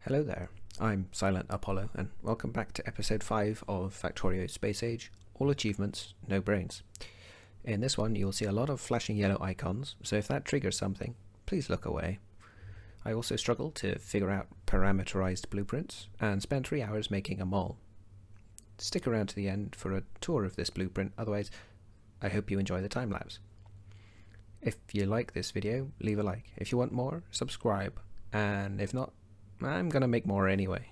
Hello there, I'm Silent Apollo, and welcome back to episode 5 of Factorio Space Age, all achievements, no brains. In this one you'll see a lot of flashing yellow icons, so if that triggers something, please look away. I also struggled to figure out parameterized blueprints, and spent 3 hours making a mall. Stick around to the end for a tour of this blueprint, otherwise I hope you enjoy the time-lapse. If you like this video, leave a like. If you want more, subscribe, and if not, I'm gonna make more anyway.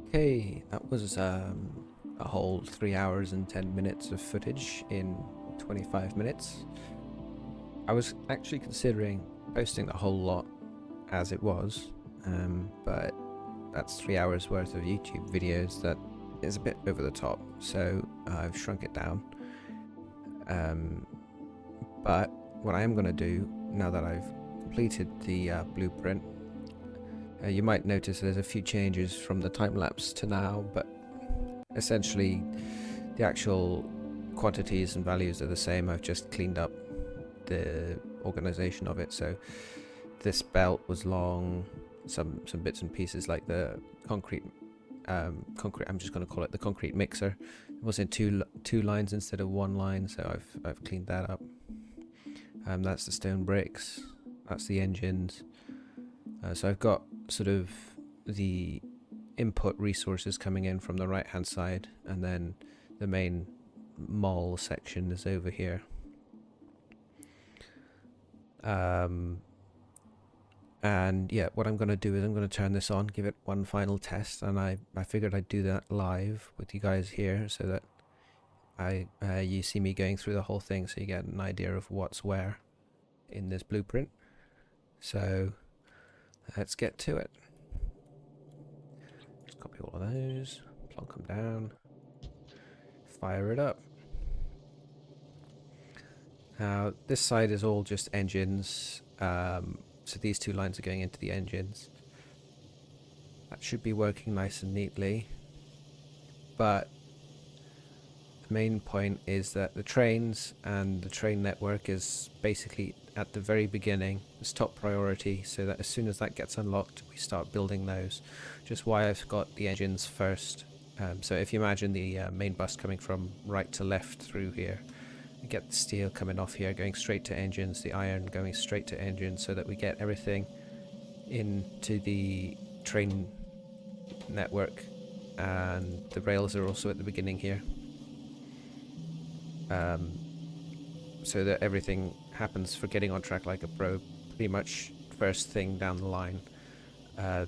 Okay, that was a whole 3 hours and 10 minutes of footage in 25 minutes. I was actually considering posting the whole lot as it was, but that's 3 hours worth of YouTube videos that is a bit over the top, so I've shrunk it down. But what I am going to do, now that I've completed the blueprint, you might notice there's a few changes from the time-lapse to now, but essentially the actual quantities and values are the same. I've just cleaned up the organization of it. So this belt was long, some bits and pieces like the concrete, I'm just going to call it the concrete mixer. It was in two lines instead of one line, so I've cleaned that up. That's the stone bricks, that's the engines. So I've got sort of the input resources coming in from the right hand side, and then the main mall section is over here. And yeah, what I'm going to do is I'm going to turn this on, give it one final test, and I figured I'd do that live with you guys here so that you see me going through the whole thing, so you get an idea of what's where in this blueprint. So let's get to it. Just copy all of those, plonk them down, fire it up. Now this side is all just engines, so these two lines are going into the engines. That should be working nice and neatly, but the main point is that the trains and the train network is basically at the very beginning. It's top priority, so that as soon as that gets unlocked we start building those. Just why I've got the engines first. So if you imagine the main bus coming from right to left through here, we get the steel coming off here going straight to engines, the iron going straight to engines, so that we get everything into the train network, and the rails are also at the beginning here, so that everything happens for getting on track like a pro, pretty much first thing down the line.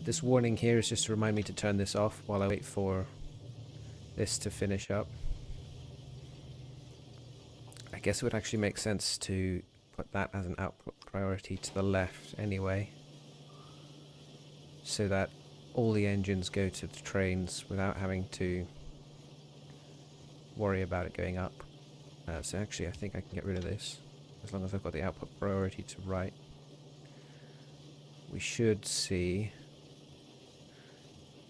This warning here is just to remind me to turn this off while I wait for this to finish up. I guess it would actually make sense to put that as an output priority to the left anyway, so that all the engines go to the trains without having to worry about it going up. So actually I think I can get rid of this, as long as I've got the output priority to right. We should see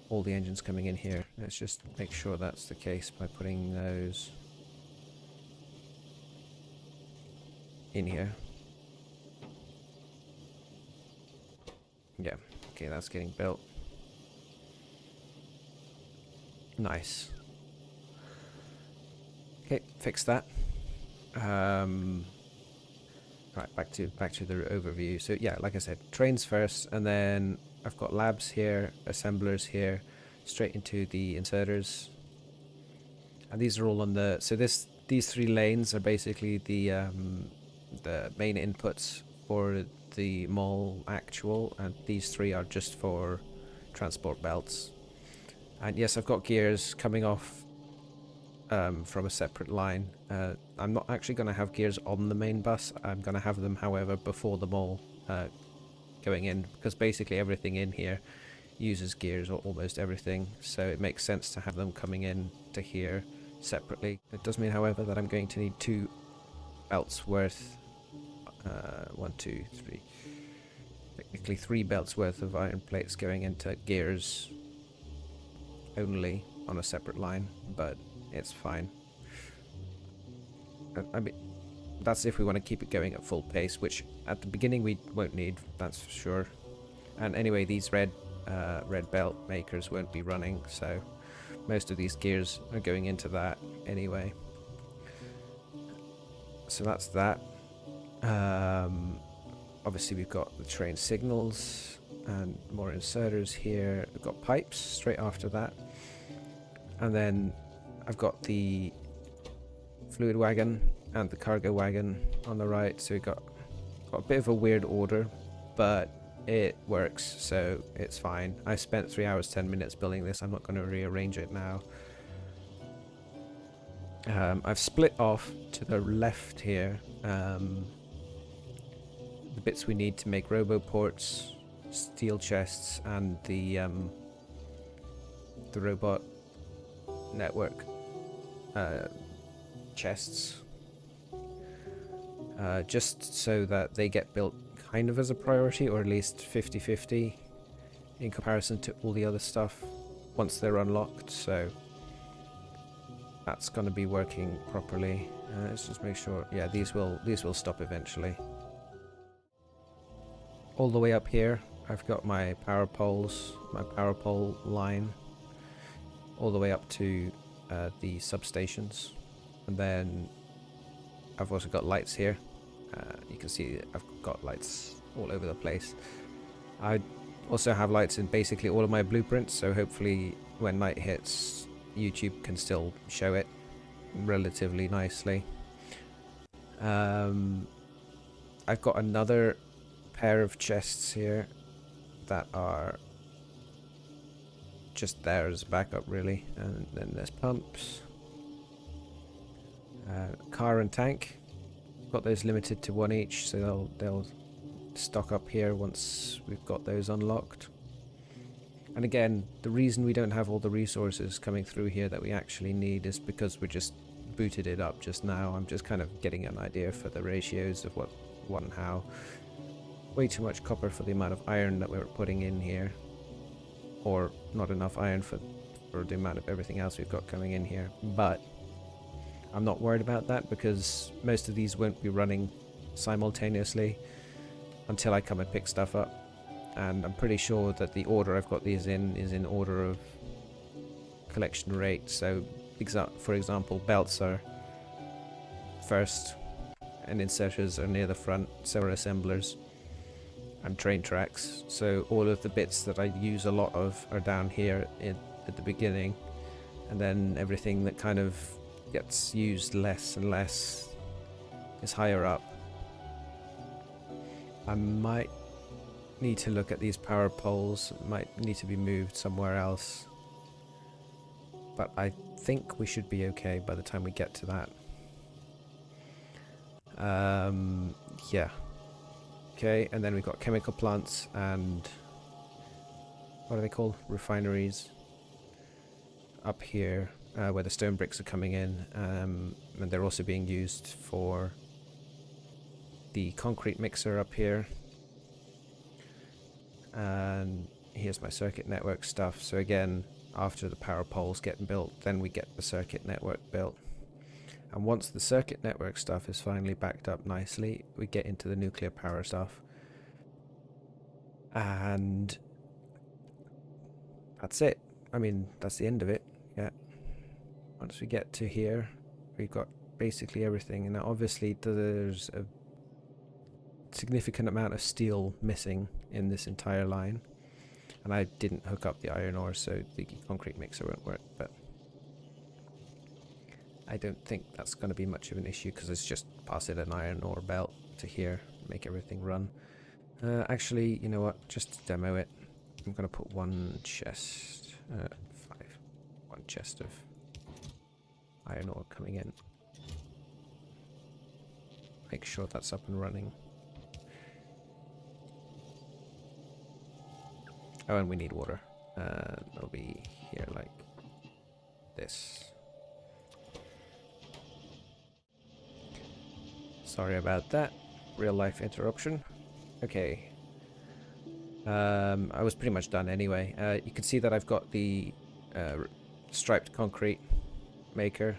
all the engines coming in here. Let's just make sure that's the case by putting those in here. Yeah, okay, that's getting built. Nice. Okay, fix that. Right, back to the overview. So yeah, like I said, trains first, and then I've got labs here, assemblers here, straight into the inserters, and these are all on the. So these three lanes are basically the main inputs for the mall actual, and these three are just for transport belts. And yes, I've got gears coming off from a separate line. I'm not actually going to have gears on the main bus. I'm going to have them, however, before the mall going in, because basically everything in here uses gears, or almost everything, so it makes sense to have them coming in to here separately. It does mean, however, that I'm going to need 2 belts worth, 1, 2, 3, technically 3 belts worth of iron plates going into gears only on a separate line, but it's fine. I mean, that's if we want to keep it going at full pace, which at the beginning we won't need, that's for sure. And anyway, these red belt makers won't be running, so most of these gears are going into that anyway. So that's that. Obviously we've got the train signals and more inserters here. We've got pipes straight after that, and then I've got the fluid wagon and the cargo wagon on the right. So we've got a bit of a weird order, but it works, so it's fine. I spent 3 hours 10 minutes building this. I'm not going to rearrange it now. I've split off to the left here the bits we need to make roboports, steel chests, and the robot network chests, just so that they get built kind of as a priority, or at least 50-50 in comparison to all the other stuff once they're unlocked. So that's going to be working properly. Let's just make sure. Yeah, these will stop eventually. All the way up here, I've got my power poles, my power pole line, all the way up to the substations, and then I've also got lights here. You can see I've got lights all over the place. I also have lights in basically all of my blueprints, so hopefully when night hits, YouTube can still show it relatively nicely. I've got another pair of chests here that are just there as a backup, really, and then there's pumps, car and tank. Got those limited to 1 each, so they'll stock up here once we've got those unlocked. And again, the reason we don't have all the resources coming through here that we actually need is because we just booted it up just now. I'm just kind of getting an idea for the ratios of what and how. Way too much copper for the amount of iron that we're putting in here, or not enough iron for the amount of everything else we've got coming in here. But I'm not worried about that, because most of these won't be running simultaneously until I come and pick stuff up. And I'm pretty sure that the order I've got these in is in order of collection rate. So for example, belts are first and inserters are near the front, so are assemblers and train tracks. So all of the bits that I use a lot of are down here at the beginning, and then everything that kind of gets used less and less is higher up. I might need to look at these power poles. It might need to be moved somewhere else, but I think we should be okay by the time we get to that. Yeah. Okay, and then we've got chemical plants and what are they called? Refineries up here, where the stone bricks are coming in, and they're also being used for the concrete mixer up here. And here's my circuit network stuff. So again, after the power poles get built, then we get the circuit network built. And once the circuit network stuff is finally backed up nicely, we get into the nuclear power stuff. And that's it. I mean, that's the end of it. Yeah. Once we get to here, we've got basically everything. And now obviously there's a significant amount of steel missing in this entire line. And I didn't hook up the iron ore, so the concrete mixer won't work. But I don't think that's going to be much of an issue, because it's just passing an iron ore belt to here, make everything run. Actually, you know what? Just to demo it, I'm going to put one chest, one chest of iron ore coming in. Make sure that's up and running. Oh, and we need water. It'll be here like this. Sorry about that. Real life interruption. Okay. I was pretty much done anyway. You can see that I've got the striped concrete maker.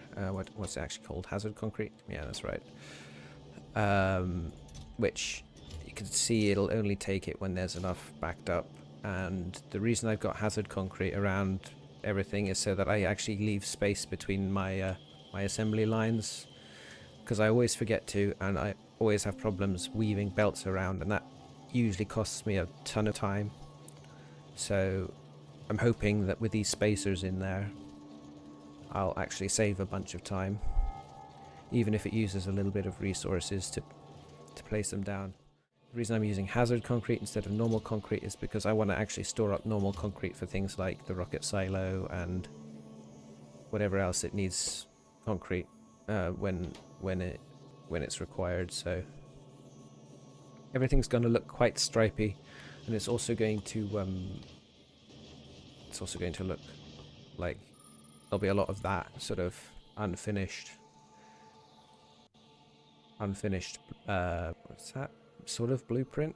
What's it actually called? Hazard concrete? Yeah, that's right. Which you can see it'll only take it when there's enough backed up. And the reason I've got hazard concrete around everything is so that I actually leave space between my my assembly lines, because I always forget to, and I always have problems weaving belts around, and that usually costs me a ton of time. So I'm hoping that with these spacers in there, I'll actually save a bunch of time, even if it uses a little bit of resources to place them down. The reason I'm using hazard concrete instead of normal concrete is because I want to actually store up normal concrete for things like the rocket silo and whatever else it needs concrete when it's required. So everything's going to look quite stripy, and it's also going to look like there'll be a lot of that sort of unfinished what's that sort of blueprint,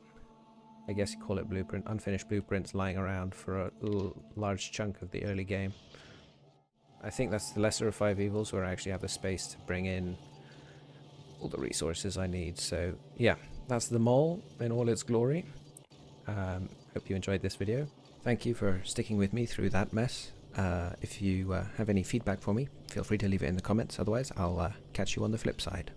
I guess you call it blueprint, unfinished blueprints lying around for a large chunk of the early game. I think that's the lesser of 5 evils, where I actually have the space to bring in all the resources I need. So yeah, that's the mole in all its glory. Hope you enjoyed this video. Thank you for sticking with me through that mess. If you have any feedback for me, feel free to leave it in the comments. Otherwise, I'll catch you on the flip side.